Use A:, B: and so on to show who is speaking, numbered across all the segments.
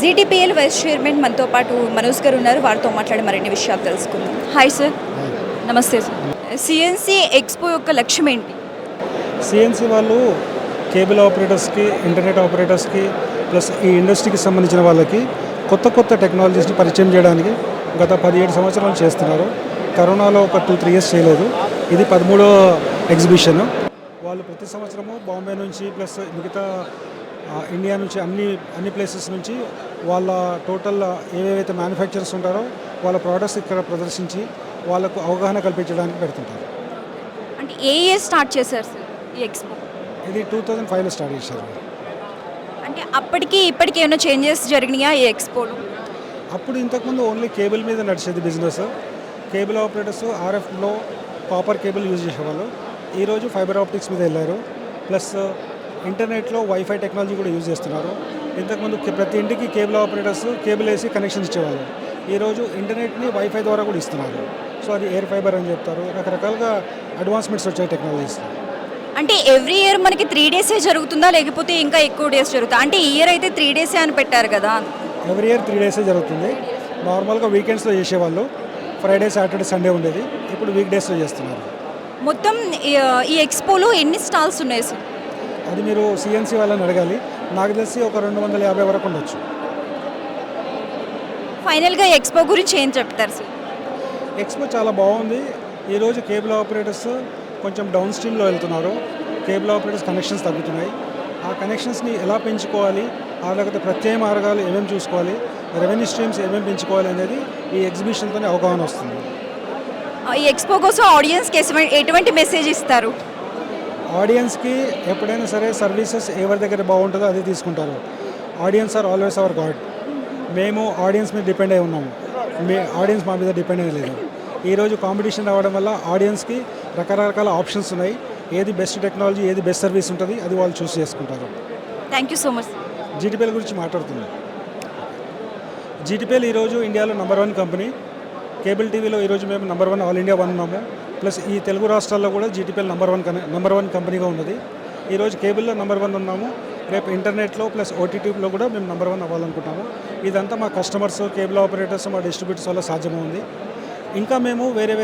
A: GTPL vice chairman మనతో పాటు మనోజ్ గారు ఉన్నారు. వారితో మాట్లాడి మరిన్ని విషయాలు తెలుసుకుందాం. Hi sir. నమస్తే సార్. సిఎన్సి ఎక్స్పో యొక్క లక్ష్యం ఏంటి?
B: సిఎన్సి వాళ్ళు కేబుల్ ఆపరేటర్స్కి, ఇంటర్నెట్ ఆపరేటర్స్కి, ప్లస్ ఈ ఇండస్ట్రీకి సంబంధించిన వాళ్ళకి కొత్త కొత్త టెక్నాలజీస్ని పరిచయం చేయడానికి గత 17 సంవత్సరాలు చేస్తున్నారు. కరోనాలో ఒక 2-3 ఇయర్స్ చేయలేదు. ఇది 13వ ఎగ్జిబిషన్. వాళ్ళు ప్రతి సంవత్సరము బాంబే నుంచి ప్లస్ మిగతా ఇండియా నుంచి అన్ని ప్లేసెస్ నుంచి వాళ్ళ టోటల్ ఏవేవైతే మ్యానుఫ్యాక్చరర్స్ ఉంటారో వాళ్ళ ప్రోడక్ట్స్ ఇక్కడ ప్రదర్శించి వాళ్ళకు అవగాహన కల్పించడానికి పెడుతుంటారు.
A: అంటే ఏ ఇయర్ స్టార్ట్ చేశారు సార్ ఈ ఎక్స్పో?
B: ఇది 2005లో స్టార్ట్ చేశారు.
A: అంటే అప్పటికి ఇప్పటికి ఏమైనా చేంజెస్ జరిగినాయా ఈ ఎక్స్పోలో?
B: అప్పుడు ఇంతకుముందు ఓన్లీ కేబుల్ మీద నడిచేది బిజినెస్. కేబుల్ ఆపరేటర్స్ ఆర్ఎఫ్లో కాపర్ కేబుల్ యూజ్ చేసేవాళ్ళు. ఈరోజు ఫైబర్ ఆప్టిక్స్ మీద వెళ్ళారు. ప్లస్ ఇంటర్నెట్లో వైఫై టెక్నాలజీ కూడా యూజ్ చేస్తున్నారు. ఇంతకుముందు ప్రతి ఇంటికి కేబుల్ ఆపరేటర్స్ కేబుల్ వేసి కనెక్షన్ ఇచ్చేవాళ్ళు. ఈరోజు ఇంటర్నెట్ని వైఫై ద్వారా కూడా ఇస్తున్నారు. సో అది ఎయిర్ ఫైబర్ అని చెప్తారు. రకరకాలుగా అడ్వాన్స్మెంట్స్ వచ్చాయి టెక్నాలజీస్.
A: అంటే ఎవ్రీ ఇయర్ మనకి 3 డేసే జరుగుతుందా లేకపోతే ఇంకా ఎక్కువ డేస్ జరుగుతా? అంటే ఈ ఇయర్ అయితే 3 డేసే అని పెట్టారు కదా.
B: ఎవ్రీ ఇయర్ 3 డేసే జరుగుతుంది. నార్మల్గా వీకెండ్స్లో చేసేవాళ్ళు, ఫ్రైడే సాటర్డే సండే ఉండేది. ఇప్పుడు వీక్ డేస్లో చేస్తున్నారు.
A: మొత్తం ఈ ఎక్స్పోలో ఎన్ని స్టాల్స్ ఉన్నాయి సార్?
B: అది మీరు సిఎన్సి వాళ్ళని అడగాలి. నాకు తెలిసి ఒక 250 వరకు ఉండొచ్చు.
A: ఫైనల్గా ఎక్స్పో గురించి ఏం చెప్తారు సార్?
B: ఎక్స్పో చాలా బాగుంది. ఈరోజు కేబుల్ ఆపరేటర్స్ కొంచెం డౌన్ స్ట్రీమ్లో వెళ్తున్నారు. కేబుల్ ఆపరేటర్స్ కనెక్షన్స్ తగ్గుతున్నాయి. ఆ కనెక్షన్స్ని ఎలా పెంచుకోవాలి, లేకపోతే ప్రత్యేక మార్గాలు ఏమేమి చూసుకోవాలి, రెవెన్యూ స్ట్రీమ్స్ ఏమేమి పెంచుకోవాలి అనేది ఈ ఎగ్జిబిషన్తోనే అవగాహన వస్తుంది.
A: ఈ ఎక్స్పో కోసం ఆడియన్స్కి ఎటువంటి మెసేజ్ ఇస్తారు?
B: ఆడియన్స్కి ఎప్పుడైనా సరే సర్వీసెస్ ఎవరి దగ్గర బాగుంటుందో అది తీసుకుంటారు. Audience are always our god. మేము ఆడియన్స్ మీద డిపెండ్ అయి ఉన్నాము. ఆడియన్స్ మా మీద డిపెండ్ అయ్యి లేదు. ఈరోజు కాంపిటీషన్ రావడం వల్ల ఆడియన్స్కి రకరకాల ఆప్షన్స్ ఉన్నాయి. ఏది బెస్ట్ టెక్నాలజీ, ఏది బెస్ట్ సర్వీస్ ఉంటుంది అది వాళ్ళు చూస్ చేసుకుంటారు.
A: Thank you so much.
B: GTPL గురించి మాట్లాడుతున్నాం. జీటీపీఎల్ ఈరోజు ఇండియాలో నెంబర్ 1 కంపెనీ. కేబుల్ టీవీలో ఈరోజు మేము నెంబర్ 1 ఆల్ ఇండియా 1 ఉన్నాము. ప్లస్ ఈ తెలుగు రాష్ట్రాల్లో కూడా జీటీపీఎల్ నెంబర్ 1 కంపెనీగా ఉన్నది. ఈరోజు కేబుల్లో నెంబర్ 1 ఉన్నాము. రేపు ఇంటర్నెట్లో ప్లస్ ఓటీటీలో కూడా మేము నెంబర్ 1 అవ్వాలనుకుంటాము. ఇదంతా మా కస్టమర్స్, కేబుల్ ఆపరేటర్స్, మా డిస్ట్రిబ్యూటర్స్ వల్ల సాధ్యమవుంది. ఇంకా మేము వేరే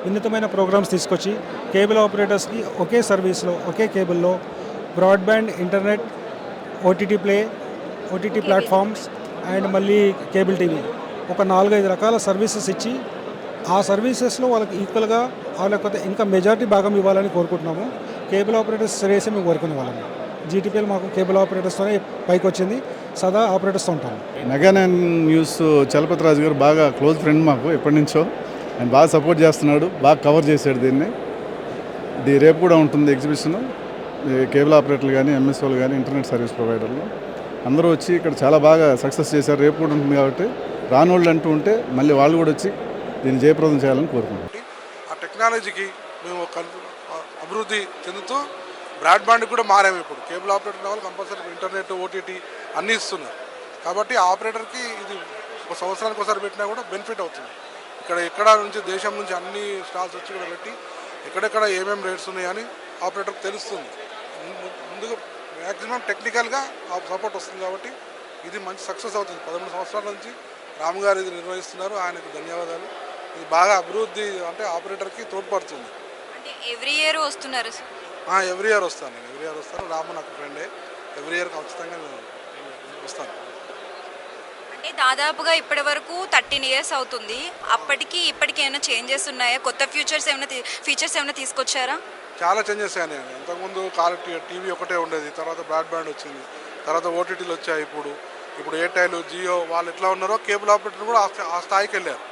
B: వినూతమైన ప్రోగ్రామ్స్ తీసుకొచ్చి కేబుల్ ఆపరేటర్స్కి ఒకే సర్వీస్లో, ఒకే కేబుల్లో broadband, internet, OTT play, OTT platforms and మళ్ళీ కేబుల్ టీవీ ఒక 4-5 రకాల సర్వీసెస్ ఇచ్చి ఆ సర్వీసెస్లో వాళ్ళకి ఈక్వల్గా లేకపోతే ఇంకా మెజారిటీ భాగం ఇవ్వాలని కోరుకుంటున్నాము. కేబుల్ ఆపరేటర్స్ రేసే మేము కోరుకునే వాళ్ళము. జీటీపీఎల్ మాకు కేబుల్ ఆపరేటర్స్తోనే పైకి వచ్చింది. సదా ఆపరేటర్స్తో ఉంటాము.
C: మెగానైన్ న్యూస్ చలపతి రాజు గారు బాగా క్లోజ్ ఫ్రెండ్ మాకు ఎప్పటి నుంచో. ఆయన బాగా సపోర్ట్ చేస్తున్నాడు, బాగా కవర్ చేశాడు దీన్ని. ఇది రేపు కూడా ఉంటుంది ఎగ్జిబిషన్. కేబుల్ ఆపరేటర్లు కానీ, ఎంఎస్ఓలు కానీ, ఇంటర్నెట్ సర్వీస్ ప్రొవైడర్లు అందరూ వచ్చి ఇక్కడ చాలా బాగా సక్సెస్ చేశారు. రేపు కూడా ఉంటుంది కాబట్టి రానోళ్ళు అంటూ ఉంటే మళ్ళీ వాళ్ళు కూడా వచ్చి దీన్ని జయప్రదం చేయాలని కోరుకుంటున్నాం.
D: ఆ టెక్నాలజీకి మేము అభివృద్ధి చెందుతూ బ్రాడ్బ్యాండ్ కూడా మారాము. ఇప్పుడు కేబుల్ ఆపరేటర్ వాళ్ళు కంపల్సరీ ఇంటర్నెట్, ఓటీటీ అన్నీ ఇస్తున్నారు. కాబట్టి ఆ ఆపరేటర్కి ఇది ఒక సంవత్సరానికి ఒకసారి పెట్టినా కూడా బెనిఫిట్ అవుతుంది. ఎక్కడ నుంచి దేశం నుంచి అన్ని స్టాల్స్ వచ్చి ఇక్కడ పెట్టి ఎక్కడెక్కడ ఏమేమి రేట్స్ ఉన్నాయని ఆపరేటర్కి తెలుస్తుంది. ముందుగా మ్యాక్సిమం టెక్నికల్గా సపోర్ట్ వస్తుంది. కాబట్టి ఇది మంచి సక్సెస్ అవుతుంది. 13 సంవత్సరాల నుంచి రాము గారు ఇది నిర్వహిస్తున్నారు. ఆయనకు ధన్యవాదాలు. ఇది బాగా అభివృద్ధి అంటే ఆపరేటర్కి తోడ్పడుతుంది.
A: అంటే ఎవ్రీ ఇయర్ వస్తున్నారు?
D: ఎవ్రీ ఇయర్ వస్తాను. రాము నాకు ఫ్రెండే. ఎవ్రీ ఇయర్ ఖచ్చితంగా వస్తాను.
A: అంటే దాదాపుగా ఇప్పటి వరకు 13 ఇయర్స్ అవుతుంది. అప్పటికి ఇప్పటికి ఏమైనా చేంజెస్ ఉన్నాయా? కొత్త ఫీచర్స్ ఏమైనా తీసుకొచ్చారా?
D: చాలా చేంజెస్ అయినాయి. ఇంతకుముందు టీవీ ఒకటే ఉండేది, తర్వాత బ్రాడ్బ్యాండ్ వచ్చింది, తర్వాత ఓటీటీలు వచ్చాయి. ఇప్పుడు ఎయిర్టెల్, జియో వాళ్ళు ఎట్లా ఉన్నారో కేబుల్ ఆపరేటర్ కూడా ఆ స్థాయికి వెళ్ళారు.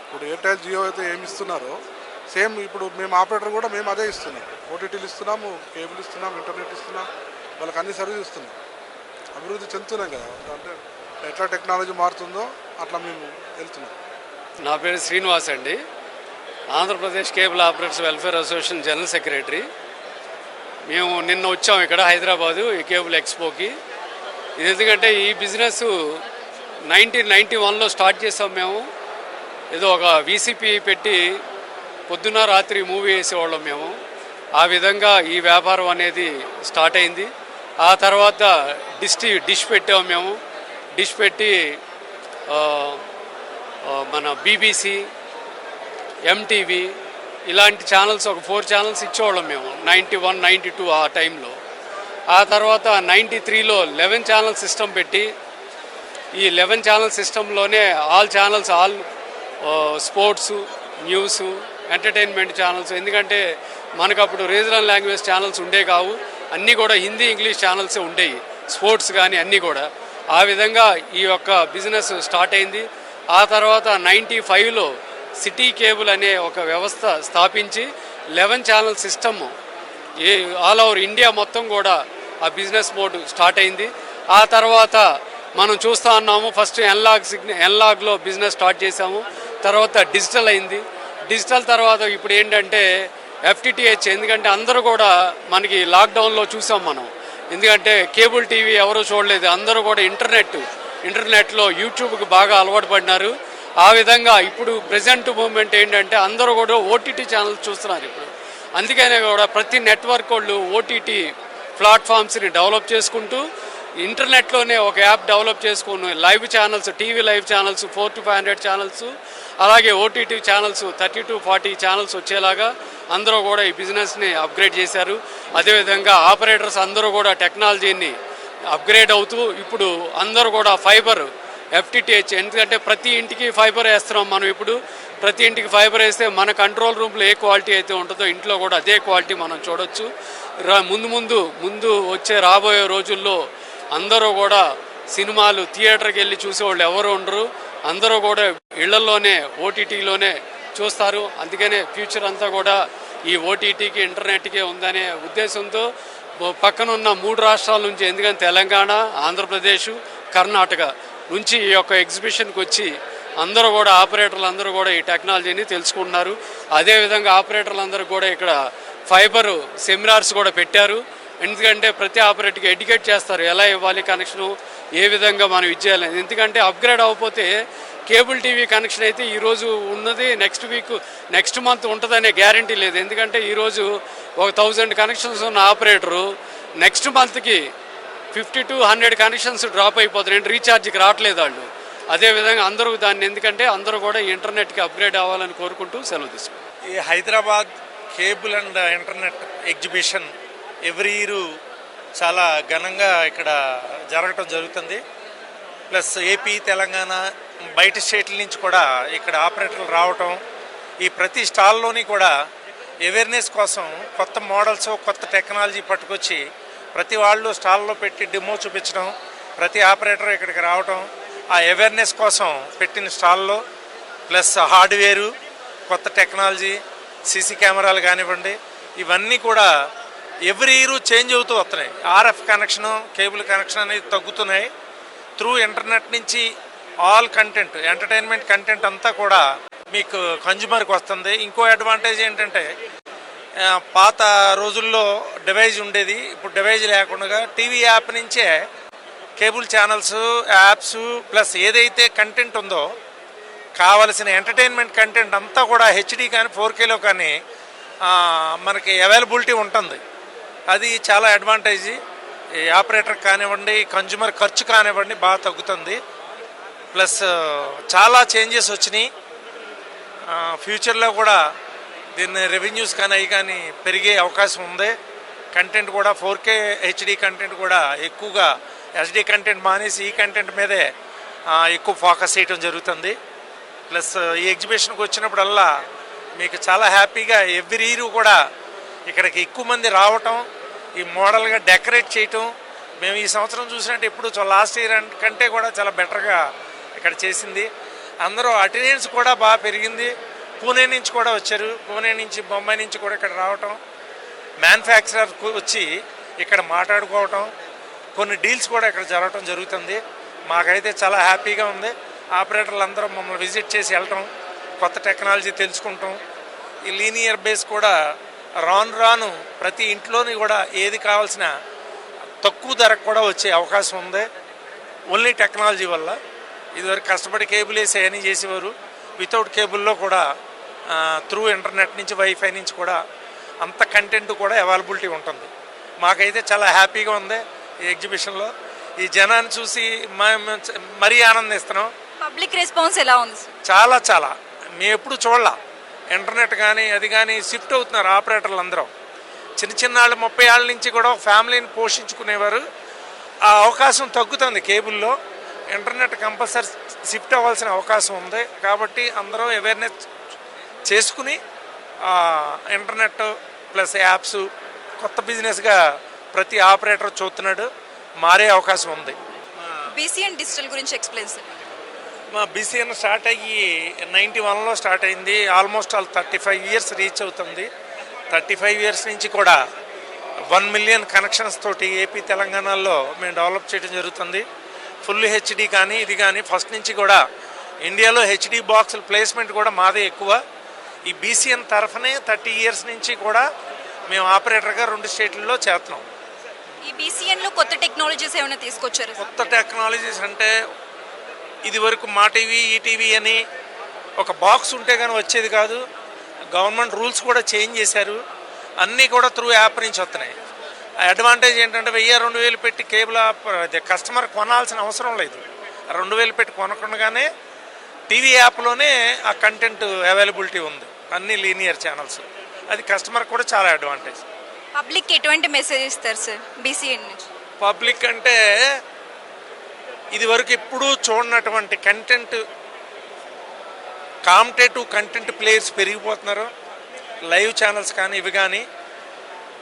D: ఇప్పుడు ఎయిర్టెల్, జియో అయితే ఏమి ఇస్తున్నారో సేమ్ ఇప్పుడు మేము ఆపరేటర్ కూడా మేము అదే ఇస్తున్నాం. ఓటీటీలు ఇస్తున్నాము, కేబుల్ ఇస్తున్నాం, ఇంటర్నెట్ ఇస్తున్నాం, వాళ్ళకి అన్ని సర్వీస్ ఇస్తున్నాం. అభివృద్ధి చెందుతున్నాం కదా. అంటే ఎట్లా టెక్నాలజీ మారుతుందో అట్లా మేము వెళ్తున్నాం.
E: నా పేరు శ్రీనివాస్ అండి. Andhra Pradesh cable operators welfare association general secretary. మేము నిన్న వచ్చాము ఇక్కడ హైదరాబాదు ఈ కేబుల్ ఎక్స్పోకి. ఇది ఎందుకంటే ఈ బిజినెస్ 1991లో స్టార్ట్ చేసాం మేము. ఏదో ఒక వీసీపీ పెట్టి పొద్దున రాత్రి మూవీ వేసేవాళ్ళం మేము. ఆ విధంగా ఈ వ్యాపారం అనేది స్టార్ట్ అయింది. ఆ తర్వాత డిష్ పెట్టాము మేము. డిష్ పెట్టి ఆ, మన బీబీసీ, ఎంటీవీ ఇలాంటి ఛానల్స్ ఒక 4 ఛానల్స్ ఇచ్చేవాళ్ళం మేము 91, 92 ఆ టైంలో. ఆ తర్వాత 93లో 11 ఛానల్ సిస్టమ్ పెట్టి ఈ 11 ఛానల్ సిస్టంలోనే all channels, all sports, news, entertainment channels. ఎందుకంటే మనకు అప్పుడు రీజనల్ లాంగ్వేజ్ ఛానల్స్ ఉండే కావు, అన్నీ కూడా హిందీ, ఇంగ్లీష్ ఛానల్సే ఉండేవి, స్పోర్ట్స్ కానీ అన్నీ కూడా. ఆ విధంగా ఈ యొక్క బిజినెస్ స్టార్ట్ అయింది. ఆ తర్వాత 95లో సిటీ కేబుల్ అనే ఒక వ్యవస్థ స్థాపించి 11 channel system all over India మొత్తం కూడా ఆ బిజినెస్ మోడ్ స్టార్ట్ అయింది. ఆ తర్వాత మనం చూస్తూ ఉన్నాము, ఫస్ట్ ఎన్లాగ్లో బిజినెస్ స్టార్ట్ చేసాము, తర్వాత డిజిటల్ అయింది. డిజిటల్ తర్వాత ఇప్పుడు ఏంటంటే FTTH. ఎందుకంటే అందరూ కూడా మనకి లాక్డౌన్లో చూసాం మనం, ఎందుకంటే కేబుల్ టీవీ ఎవరు చూడలేదు, అందరూ కూడా ఇంటర్నెట్లో యూట్యూబ్కి బాగా అలవాటు పడినారు. ఆ విధంగా ఇప్పుడు ప్రజెంట్ మూమెంట్ ఏంటంటే అందరూ కూడా OTT ఛానల్స్ చూస్తున్నారు ఇప్పుడు. అందుకనే కూడా ప్రతి నెట్వర్క్ వాళ్ళు OTT ప్లాట్ఫామ్స్ని డెవలప్ చేసుకుంటూ ఇంటర్నెట్లోనే ఒక యాప్ డెవలప్ చేసుకుని live channels, TV live channels 400 to 500 channels, అలాగే OTT ఛానల్స్ 30 to 40 ఛానల్స్ వచ్చేలాగా అందరూ కూడా ఈ బిజినెస్ని అప్గ్రేడ్ చేశారు. అదేవిధంగా ఆపరేటర్స్ అందరూ కూడా టెక్నాలజీని అప్గ్రేడ్ అవుతూ ఇప్పుడు అందరూ కూడా ఫైబర్, FTTH, ఎందుకంటే ప్రతి ఇంటికి ఫైబర్ వేస్తున్నాం మనం. ఇప్పుడు ప్రతి ఇంటికి ఫైబర్ వేస్తే మన కంట్రోల్ రూమ్లో ఏ క్వాలిటీ అయితే ఉంటుందో ఇంట్లో కూడా అదే క్వాలిటీ మనం చూడొచ్చు. ముందు వచ్చే రాబోయే రోజుల్లో అందరూ కూడా సినిమాలు థియేటర్కి వెళ్ళి చూసేవాళ్ళు ఎవరు ఉండరు, అందరూ కూడా ఇళ్లలోనే OTTలోనే చూస్తారు. అందుకనే ఫ్యూచర్ అంతా కూడా ఈ OTTకి, ఇంటర్నెట్కే ఉందనే ఉద్దేశంతో పక్కనున్న 3 రాష్ట్రాల నుంచి, ఎందుకంటే తెలంగాణ, ఆంధ్రప్రదేశ్, కర్ణాటక నుంచి ఈ యొక్క ఎగ్జిబిషన్కి వచ్చి అందరూ కూడా ఆపరేటర్లు అందరూ కూడా ఈ టెక్నాలజీని తెలుసుకుంటున్నారు. అదేవిధంగా ఆపరేటర్లు అందరూ కూడా ఇక్కడ ఫైబర్ సెమినార్స్ కూడా పెట్టారు. ఎందుకంటే ప్రతి ఆపరేటర్కి ఎడ్యుకేట్ చేస్తారు, ఎలా ఇవ్వాలి కనెక్షను, ఏ విధంగా మనం ఇచ్చేయాలి. ఎందుకంటే అప్గ్రేడ్ అవ్వకపోతే కేబుల్ టీవీ కనెక్షన్ అయితే ఈరోజు ఉన్నది నెక్స్ట్ మంత్ ఉంటుందనే గ్యారంటీ లేదు. ఎందుకంటే ఈరోజు ఒక 1000 కనెక్షన్స్ ఉన్న ఆపరేటరు నెక్స్ట్ మంత్కి 50 to 100 కనెక్షన్స్ డ్రాప్ అయిపోతున్నాయి, రీఛార్జ్కి రావట్లేదు వాళ్ళు. అదేవిధంగా అందరూ దాన్ని, ఎందుకంటే అందరూ కూడా ఇంటర్నెట్కి అప్గ్రేడ్ అవ్వాలని కోరుకుంటూ సెలవు తీసుకుంటాం.
F: ఈ Hyderabad cable and internet exhibition every year చాలా ఘనంగా ఇక్కడ జరగటం జరుగుతుంది. ప్లస్ ఏపీ, తెలంగాణ, బయట స్టేట్ల నుంచి కూడా ఇక్కడ ఆపరేటర్లు రావటం, ఈ ప్రతి స్టాల్లోని కూడా అవేర్నెస్ కోసం కొత్త మోడల్స్, కొత్త టెక్నాలజీ పట్టుకొచ్చి ప్రతి వాళ్ళు స్టాల్లో పెట్టి డెమో చూపించడం, ప్రతి ఆపరేటర్ ఇక్కడికి రావటం, ఆ అవేర్నెస్ కోసం పెట్టిన స్టాల్లో ప్లస్ హార్డ్వేరు, కొత్త టెక్నాలజీ, సీసీ కెమెరాలు కానివ్వండి, ఇవన్నీ కూడా ఎవ్రీ ఇయర్ చేంజ్ అవుతూ వస్తున్నాయి. RF కనెక్షను, కేబుల్ కనెక్షన్ అనేది తగ్గుతున్నాయి. త్రూ ఇంటర్నెట్ నుంచి ఆల్ కంటెంట్, ఎంటర్టైన్మెంట్ కంటెంట్ అంతా కూడా మీకు కన్జ్యూమర్కి వస్తుంది. ఇంకో అడ్వాంటేజ్ ఏంటంటే పాత రోజుల్లో డివైజ్ ఉండేది, ఇప్పుడు డివైజ్ లేకుండా టీవీ యాప్ నుంచే కేబుల్ ఛానల్స్, యాప్స్ ప్లస్ ఏదైతే కంటెంట్ ఉందో కావలసిన ఎంటర్టైన్మెంట్ కంటెంట్ అంతా కూడా HD కానీ 4Kలో కానీ మనకి అవైలబిలిటీ ఉంటుంది. అది చాలా అడ్వాంటేజ్. ఈ ఆపరేటర్ కానివ్వండి, కన్జ్యూమర్ ఖర్చు కానివ్వండి బాగా తగ్గుతుంది. ప్లస్ చాలా చేంజెస్ వచ్చినాయి. ఫ్యూచర్లో కూడా దీన్ని రెవెన్యూస్ కానీ అవి కానీ పెరిగే అవకాశం ఉంది. కంటెంట్ కూడా 4K HD కంటెంట్ కూడా ఎక్కువగా, SD కంటెంట్ మానేసి ఈ కంటెంట్ మీదే ఎక్కువ ఫోకస్ చేయడం జరుగుతుంది. ప్లస్ ఈ ఎగ్జిబిషన్కి వచ్చినప్పుడల్లా మీకు చాలా హ్యాపీగా ఎవ్రీ ఇయర్ కూడా ఇక్కడికి ఎక్కువ మంది రావటం, ఈ మోడల్గా డెకరేట్ చేయటం, మేము ఈ సంవత్సరం చూసినట్టు ఎప్పుడు లాస్ట్ ఇయర్ కంటే కూడా చాలా బెటర్గా ఇక్కడ చేసింది. అందరూ అటెండెన్స్ కూడా బాగా పెరిగింది. పూణే నుంచి కూడా వచ్చారు, పూణే నుంచి, బొంబాయి నుంచి కూడా ఇక్కడ రావటం, మ్యానుఫ్యాక్చరర్ వచ్చి ఇక్కడ మాట్లాడుకోవటం, కొన్ని డీల్స్ కూడా ఇక్కడ జరగటం జరుగుతుంది. మాకైతే చాలా హ్యాపీగా ఉంది. ఆపరేటర్లు అందరూ మమ్మల్ని విజిట్ చేసి వెళ్ళటం, కొత్త టెక్నాలజీ తెలుసుకుంటాం. ఈ లీనియర్ బేస్ కూడా రాను ప్రతి ఇంట్లోని కూడా ఏది కావాల్సిన తక్కువ ధరకు కూడా వచ్చే అవకాశం ఉంది ఓన్లీ టెక్నాలజీ వల్ల. ఇదివరకు కష్టపడి కేబుల్ వేసి అవన్నీ చేసేవారు. వితౌట్ కేబుల్లో కూడా త్రూ ఇంటర్నెట్ నుంచి, వైఫై నుంచి కూడా అంత కంటెంట్ కూడా అవైలబిలిటీ ఉంటుంది. మాకైతే చాలా హ్యాపీగా ఉంది ఈ ఎగ్జిబిషన్లో. ఈ జనాన్ని చూసి మరీ ఆనందిస్తున్నాం.
A: పబ్లిక్ రెస్పాన్స్ ఎలా ఉంది సార్?
F: చాలా చాలా మేము ఎప్పుడు చూడాల. ఇంటర్నెట్ కానీ అది కానీ షిఫ్ట్ అవుతున్నారు ఆపరేటర్లు అందరూ. చిన్న వాళ్ళు 30 ఏళ్ళ నుంచి కూడా ఫ్యామిలీని పోషించుకునేవారు. ఆ అవకాశం తగ్గుతుంది కేబుల్లో. ఇంటర్నెట్ కంపల్సరీ షిఫ్ట్ అవ్వాల్సిన అవకాశం ఉంది. కాబట్టి అందరూ అవేర్నెస్ చేసుకుని ఇంటర్నెట్ ప్లస్ యాప్స్ కొత్త బిజినెస్గా ప్రతి ఆపరేటర్ చూస్తున్నాడు. మారే అవకాశం ఉంది.
A: బీసీఎన్ డిజిటల్ గురించి ఎక్స్ప్లెయిన్ సార్.
F: మా బీసీఎన్ స్టార్ట్ అయ్యి 91లో స్టార్ట్ అయింది. ఆల్మోస్ట్ 35 ఇయర్స్ రీచ్ అవుతుంది. 35 ఇయర్స్ నుంచి కూడా 1 మిలియన్ కనెక్షన్స్ తోటి ఏపీ తెలంగాణలో మేము డెవలప్ చేయడం జరుగుతుంది. ఫుల్ హెచ్డి కానీ ఇది కానీ ఫస్ట్ నుంచి కూడా ఇండియాలో హెచ్డి బాక్సుల ప్లేస్మెంట్ కూడా మాదే ఎక్కువ. ఈ బీసీఎన్ తరఫునే 30 ఇయర్స్ నుంచి కూడా మేము ఆపరేటర్గా 2 స్టేట్లలో చేస్తున్నాం.
A: ఈ బీసీఎన్లో కొత్త టెక్నాలజీస్ ఏమైనా తీసుకొచ్చారు?
F: కొత్త టెక్నాలజీస్ అంటే ఇది వరకు మా టీవీ ఈటీవీ అని ఒక బాక్స్ ఉంటే కానీ వచ్చేది కాదు. గవర్నమెంట్ రూల్స్ కూడా చేంజ్ చేశారు. అన్నీ కూడా త్రూ యాప్ నుంచి వస్తున్నాయి. అడ్వాంటేజ్ ఏంటంటే 1000-2000 పెట్టి కేబుల్ కస్టమర్ కొనాల్సిన అవసరం లేదు. 2000 పెట్టి కొనకుండానే టీవీ యాప్లోనే ఆ కంటెంట్ అవైలబిలిటీ ఉంది. అన్ని లీనియర్ ఛానల్స్. అది కస్టమర్ కూడా చాలా అడ్వాంటేజ్.
A: పబ్లిక్ ఎటువంటి మెసేజ్ ఇస్తారు సార్ బీసీఎన్ నుంచి?
F: పబ్లిక్ అంటే ఇది వరకు ఎప్పుడూ చూడనటువంటి కంటెంట్, కాంపిటేటివ్ కంటెంట్ ప్లేయర్స్ పెరిగిపోతున్నారు. లైవ్ ఛానల్స్ కానీ ఇవి కానీ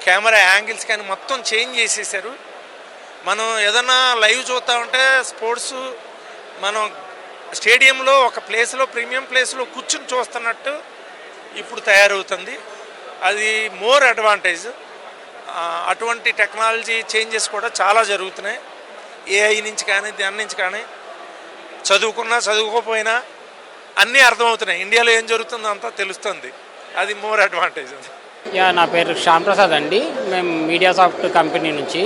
F: కెమెరా యాంగిల్స్ కానీ మొత్తం చేంజ్ చేసేసారు. మనం ఏదన్నా లైవ్ చూస్తూ ఉంటే స్పోర్ట్స్ మనం స్టేడియంలో ఒక ప్లేస్లో ప్రీమియం ప్లేస్లో కూర్చుని చూస్తున్నట్టు ఇప్పుడు తయారవుతుంది. అది మోర్ అడ్వాంటేజ్. అటువంటి టెక్నాలజీ చేంజెస్ కూడా చాలా జరుగుతున్నాయి. ఏఐ నుంచి కానీ దాని నుంచి కానీ చదువుకున్నా చదువుకోపోయినా అన్నీ అర్థమవుతున్నాయి. ఇండియాలో ఏం జరుగుతుందో అంతా తెలుస్తుంది. అది మోర్ అడ్వాంటేజ్.
G: నా పేరు శ్యామ్ ప్రసాద్ అండి. మేము మీడియా సాఫ్ట్ కంపెనీ నుంచి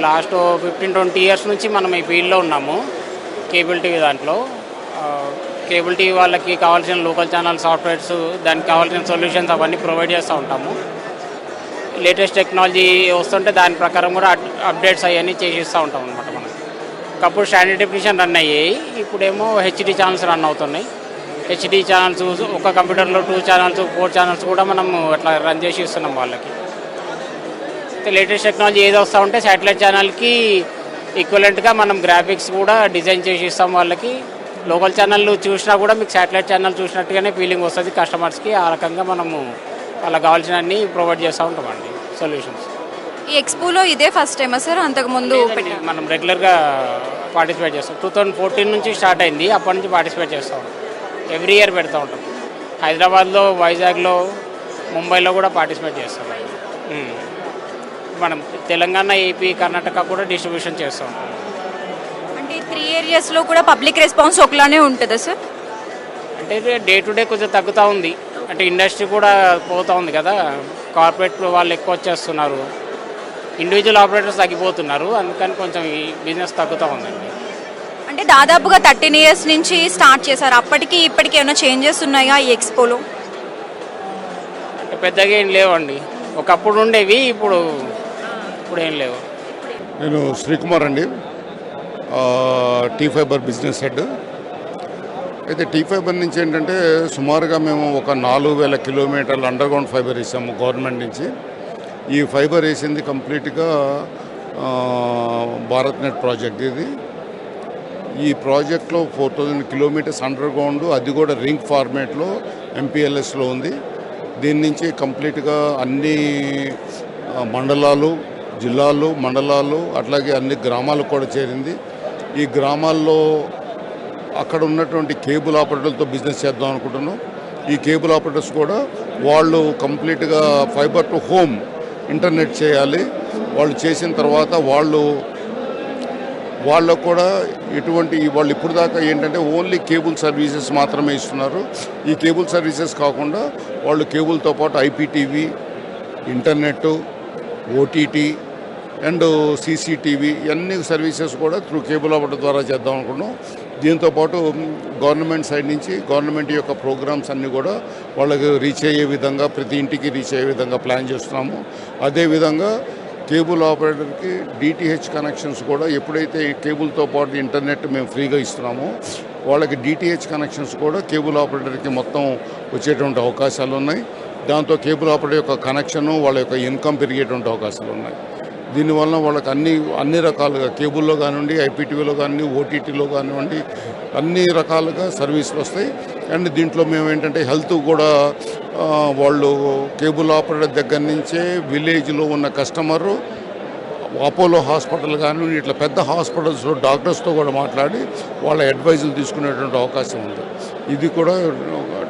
G: లాస్ట్ 15-20 ఇయర్స్ నుంచి మనం ఈ ఫీల్డ్లో ఉన్నాము. కేబుల్ టీవీ దాంట్లో కేబుల్ టీవీ వాళ్ళకి కావాల్సిన లోకల్ ఛానల్ సాఫ్ట్వేర్స్, దానికి కావాల్సిన సొల్యూషన్స్ అవన్నీ ప్రొవైడ్ చేస్తూ ఉంటాము. లేటెస్ట్ టెక్నాలజీ వస్తుంటే దాని ప్రకారం కూడా అప్డేట్స్ అవన్నీ చేసిస్తూ ఉంటాం అనమాట. మనం ఒకప్పుడు స్టాండర్డ్ డెఫినిషన్ రన్ అయ్యాయి, ఇప్పుడేమో హెచ్డి ఛానల్స్ రన్ అవుతున్నాయి. హెచ్డి ఛానల్స్ ఒక కంప్యూటర్లో 2 ఛానల్స్ 4 ఛానల్స్ కూడా మనం అట్లా రన్ చేసి ఇస్తున్నాం వాళ్ళకి. లేటెస్ట్ టెక్నాలజీ ఏది వస్తూ ఉంటే శాటిలైట్ ఛానల్కి ఈక్వలెంట్గా మనం గ్రాఫిక్స్ కూడా డిజైన్ చేసి ఇస్తాం వాళ్ళకి. లోకల్ ఛానల్ చూసినా కూడా మీకు శాటిలైట్ ఛానల్ చూసినట్టుగానే ఫీలింగ్ వస్తుంది కస్టమర్స్కి. ఆ రకంగా మనము వాళ్ళకి కావాల్సినవన్నీ ప్రొవైడ్ చేస్తూ ఉంటామండి సొల్యూషన్స్.
A: ఈ ఎక్స్పోలో ఇదే ఫస్ట్ టైమా సార్? అంతకుముందు
G: మనం రెగ్యులర్గా పార్టిసిపేట్ చేస్తాం. 2014 నుంచి స్టార్ట్ అయింది. అప్పటి నుంచి పార్టిసిపేట్ చేస్తూ ఉంటాం. ఎవ్రీ ఇయర్ పెడతా ఉంటాం. హైదరాబాద్లో, వైజాగ్లో, ముంబైలో కూడా పార్టిసిపేట్ చేస్తాం. మనం తెలంగాణ, ఏపీ, కర్ణాటక కూడా డిస్ట్రిబ్యూషన్ చేస్తూ ఉంటాం.
A: అంటే 3 ఏరియాస్లో కూడా పబ్లిక్ రెస్పాన్స్ ఒకలానే ఉంటుందా సార్?
G: అంటే డే టు డే కొంచెం తగ్గుతూ ఉంది. అంటే ఇండస్ట్రీ కూడా పోతూ ఉంది కదా, కార్పొరేట్ వాళ్ళు ఎక్కువ వచ్చేస్తున్నారు, ఇండివిజువల్ ఆపరేటర్స్ తగ్గిపోతున్నారు. అందుకని కొంచెం ఈ బిజినెస్ తగ్గుతూ ఉందండి.
A: అంటే దాదాపుగా 13 ఇయర్స్ నుంచి స్టార్ట్ చేశారు. అప్పటికి ఇప్పటికి ఏమైనా చేంజెస్ ఉన్నాయా ఈ ఎక్స్పోలో?
G: అంటే పెద్దగా ఏం లేవండి. ఒకప్పుడు ఉండేవి, ఇప్పుడు ఏం లేవు.
H: నేను శ్రీకుమార్ అండి, టీ ఫైబర్ బిజినెస్ హెడ్. అయితే టీ ఫైబర్ నుంచి ఏంటంటే సుమారుగా మేము ఒక 4000 కిలోమీటర్ల అండర్ గ్రౌండ్ ఫైబర్ వేసాము గవర్నమెంట్ నుంచి. ఈ ఫైబర్ వేసింది కంప్లీట్గా భారత్ నెట్ ప్రాజెక్ట్. ఇది ఈ ప్రాజెక్ట్లో 4000 కిలోమీటర్స్ అండర్ గ్రౌండ్, అది కూడా రింగ్ ఫార్మేట్లో ఎంపీఎల్ఎస్లో ఉంది. దీని నుంచి కంప్లీట్గా అన్ని మండలాలు, జిల్లాలు, మండలాలు, అట్లాగే అన్ని గ్రామాలకు కూడా చేరింది. ఈ గ్రామాల్లో అక్కడ ఉన్నటువంటి కేబుల్ ఆపరేటర్లతో బిజినెస్ చేద్దాం అనుకుంటున్నాం. ఈ కేబుల్ ఆపరేటర్స్ కూడా వాళ్ళు కంప్లీట్గా ఫైబర్ టు హోమ్ ఇంటర్నెట్ చేయాలి. వాళ్ళు చేసిన తర్వాత వాళ్ళకు కూడా వాళ్ళు ఇప్పుడు దాకా ఏంటంటే ఓన్లీ కేబుల్ సర్వీసెస్ మాత్రమే ఇస్తున్నారు. ఈ కేబుల్ సర్వీసెస్ కాకుండా వాళ్ళు కేబుల్తో పాటు IPTV, internet, OTT and CCTV అన్ని సర్వీసెస్ కూడా త్రూ కేబుల్ ఆపరేటర్ ద్వారా చేద్దాం అనుకున్నాం. దీంతోపాటు గవర్నమెంట్ సైడ్ నుంచి గవర్నమెంట్ యొక్క ప్రోగ్రామ్స్ అన్నీ కూడా వాళ్ళకి రీచ్ అయ్యే విధంగా, ప్రతి ఇంటికి రీచ్ అయ్యే విధంగా ప్లాన్ చేస్తున్నాము. అదేవిధంగా కేబుల్ ఆపరేటర్కి డిటిహెచ్ కనెక్షన్స్ కూడా ఎప్పుడైతే ఈ కేబుల్తో పాటు ఇంటర్నెట్ మేము ఫ్రీగా ఇస్తున్నామో వాళ్ళకి డిటిహెచ్ కనెక్షన్స్ కూడా కేబుల్ ఆపరేటర్కి మొత్తం వచ్చేటువంటి అవకాశాలు ఉన్నాయి. దాంతో కేబుల్ ఆపరేటర్ యొక్క కనెక్షను వాళ్ళ యొక్క ఇన్కమ్ పెరిగేటువంటి అవకాశాలు ఉన్నాయి. దీనివల్ల వాళ్ళకి అన్ని రకాలుగా కేబుల్లో కానివ్వండి, ఐపీటీవీలో కానివ్వండి, ఓటీటీలో కానివ్వండి అన్ని రకాలుగా సర్వీసులు వస్తాయి. అండ్ దీంట్లో మేము ఏంటంటే హెల్త్ కూడా వాళ్ళు కేబుల్ ఆపరేటర్ దగ్గర నుంచే విలేజ్లో ఉన్న కస్టమరు అపోలో హాస్పిటల్ కానివ్వండి ఇట్లా పెద్ద హాస్పిటల్స్లో డాక్టర్స్తో కూడా మాట్లాడి వాళ్ళ అడ్వైజులు తీసుకునేటువంటి అవకాశం ఉంది. ఇది కూడా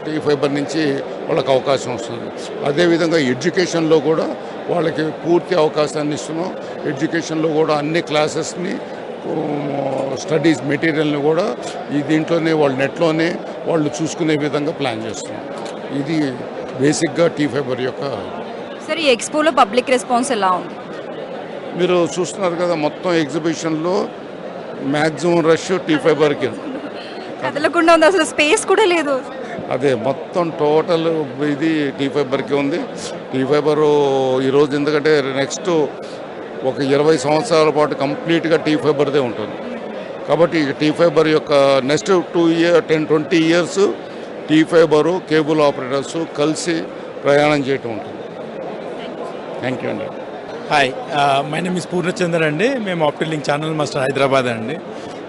H: టీ ఫైబర్ నుంచి వాళ్ళకి అవకాశం వస్తుంది. అదేవిధంగా ఎడ్యుకేషన్లో కూడా వాళ్ళకి పూర్తి అవకాశాన్ని ఇస్తున్నాం. ఎడ్యుకేషన్లో కూడా అన్ని క్లాసెస్ని స్టడీస్ మెటీరియల్ని కూడా దీంట్లోనే వాళ్ళు నెట్లోనే వాళ్ళు చూసుకునే విధంగా ప్లాన్ చేస్తున్నాం. ఇది బేసిక్గా టీ ఫైబర్ యొక్క.
A: సార్, ఈ ఎక్స్పోలో పబ్లిక్ రెస్పాన్స్ ఎలా ఉంది?
H: మీరు చూస్తున్నారు కదా, మొత్తం ఎగ్జిబిషన్లో మ్యాక్సిమం రష్ టీ ఫైబర్కి.
A: కదలకుండా ఉంది, అసలు స్పేస్ కూడా లేదు.
H: అదే మొత్తం టోటల్ ఇది టీ ఫైబర్కి ఉంది. టీ ఫైబరు ఈరోజు ఎందుకంటే నెక్స్ట్ ఒక 20 సంవత్సరాల పాటు కంప్లీట్గా టీ ఫైబర్దే ఉంటుంది. కాబట్టి టీ ఫైబర్ యొక్క next 10-20 years T fiber cable operators కలిసి ప్రయాణం చేయటం ఉంటుంది. థ్యాంక్ యూ అండి.
I: Hi, my name is Purnachandar అండి. మేము ఆప్టిలింక్ ఛానల్ మాస్టర్ హైదరాబాద్ అండి.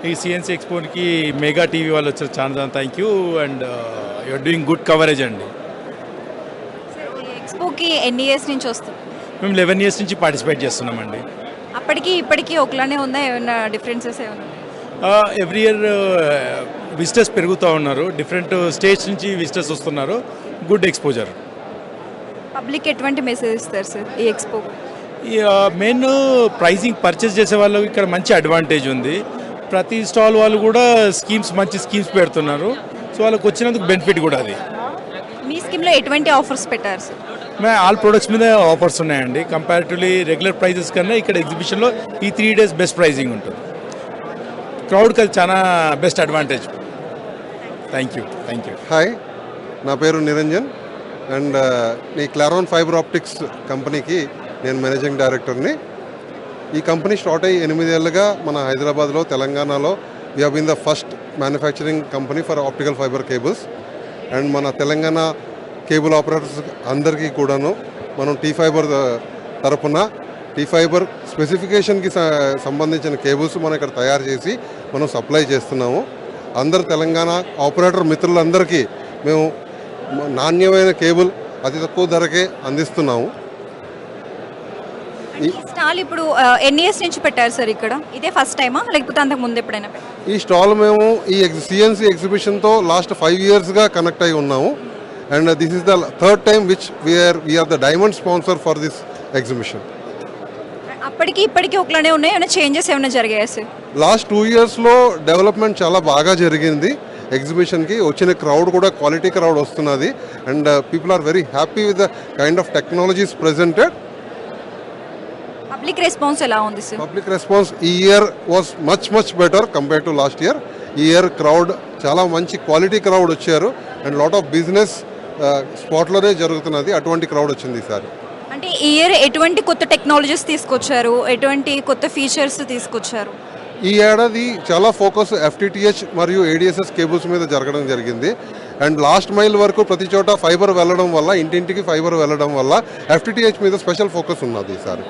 I: ఈ సిఎన్సీ ఎక్స్పోకి మెగా టీవీ వాళ్ళు వచ్చారు, చాలా thank you. And you're doing good coverage అండి.
A: ఈ ఎక్స్పోకి ఎన్ని ఇయర్స్ నుంచి వస్తుంది?
I: మేము 11 ఇయర్స్ నుంచి పార్టిసిపేట్ చేస్తున్నామండి.
A: అప్పటికి ఇప్పటికీ ఒకలానే ఉందా, ఏమైనా డిఫరెన్సెస్ ఏమైనా?
I: ఎవ్రీ ఇయర్ విజిటర్స్ పెరుగుతూ ఉన్నారు, డిఫరెంట్ స్టేట్స్ నుంచి విజిటర్స్ వస్తున్నారు. Good exposure.
A: పబ్లిక్ ఎటువంటి మెసేజ్ ఇస్తారు సార్ ఈ ఎక్స్పో?
I: మెయిన్ ప్రైజింగ్ పర్చేస్ చేసే వాళ్ళకి ఇక్కడ మంచి అడ్వాంటేజ్ ఉంది. ప్రతి స్టాల్ వాళ్ళు కూడా మంచి స్కీమ్స్ పెడుతున్నారు. సో వాళ్ళకి వచ్చినందుకు బెనిఫిట్ కూడా అది.
A: మీ స్కీమ్లో ఎటువంటి ఆఫర్స్ పెట్టారు సార్?
I: ఆల్ ప్రొడక్ట్స్ మీద ఆఫర్స్ ఉన్నాయండి. కంపారిటివ్లీ రెగ్యులర్ ప్రైజెస్ కన్నా ఇక్కడ ఎగ్జిబిషన్లో ఈ 3 days బెస్ట్ ప్రైజింగ్ ఉంటుంది. క్రౌడ్కి అది చాలా best advantage. Thank you.
J: Hi, నా పేరు నిరంజన్ అండ్ ఈ క్లారాన్ ఫైబర్ ఆప్టిక్స్ కంపెనీకి నేను మేనేజింగ్ డైరెక్టర్ని. ఈ కంపెనీ స్టార్ట్ అయ్యి 8 ఏళ్ళుగా మన హైదరాబాద్లో, తెలంగాణలో we have been the first manufacturing company for optical fiber cables. And మన తెలంగాణ కేబుల్ ఆపరేటర్స్ అందరికీ కూడాను మనం టీ ఫైబర్ తరపున టీ ఫైబర్ స్పెసిఫికేషన్కి సంబంధించిన కేబుల్స్ మనం ఇక్కడ తయారు చేసి మనం సప్లై చేస్తున్నాము. అందరు తెలంగాణ ఆపరేటర్ మిత్రులందరికీ మేము నాణ్యమైన కేబుల్ అతి తక్కువ ధరకే అందిస్తున్నాము.
A: ఈ స్టాల్ ఇప్పుడు ఎన్ని ఇయర్స్ నుంచి పెట్టారు సార్ ఇక్కడ? ఇదే ఫస్ట్ టైమా లేకపోతే అంతకు ముందు ఎప్పుడైనా పెట్టారు?
J: ఈ స్టాల్ మేము ఈ సిఎన్సీ ఎగ్జిబిషన్తో లాస్ట్ 5 yearsగా కనెక్ట్ అయి ఉన్నాము. And this is the third time which we are the diamond sponsor for this exhibition.
A: అప్పటికి ఇప్పటికీ ఒకలానే ఉన్నాయి, ఏమైనా చేంజెస్ ఏమైనా జరిగాయా సార్?
J: లాస్ట్ 2 yearsలో డెవలప్మెంట్ చాలా బాగా జరిగింది. ఎగ్జిబిషన్కి వచ్చిన క్రౌడ్ కూడా క్వాలిటీ క్రౌడ్ వస్తున్నది. And people are very happy with the kind of technologies presented.
A: Public response ఎలా ఉంది సార్?
J: పబ్లిక్ రెస్పాన్స్ ఈ year was much better compare to last year. ఈ ఇయర్ క్రౌడ్ చాలా మంచి క్వాలిటీ క్రౌడ్ వచ్చారు. And lot of business స్పాట్లోనే జరుగుతున్నది, అటువంటి క్రౌడ్ వచ్చింది ఈసారి.
A: అంటే ఈ ఇయర్ ఎటువంటి కొత్త టెక్నాలజీస్ తీసుకొచ్చారు, ఎటువంటి కొత్త ఫీచర్స్ తీసుకొచ్చారు?
J: ఈ ఏడాది చాలా ఫోకస్ FTTH మరియు ADSS కేబుల్స్ మీద జరగడం జరిగింది. అండ్ లాస్ట్ మైల్ వరకు ప్రతి చోట ఫైబర్ వెళ్ళడం వల్ల, ఇంటింటికి ఫైబర్ వెళ్ళడం వల్ల FTTH మీద స్పెషల్ ఫోకస్ ఉన్నది ఈసారి.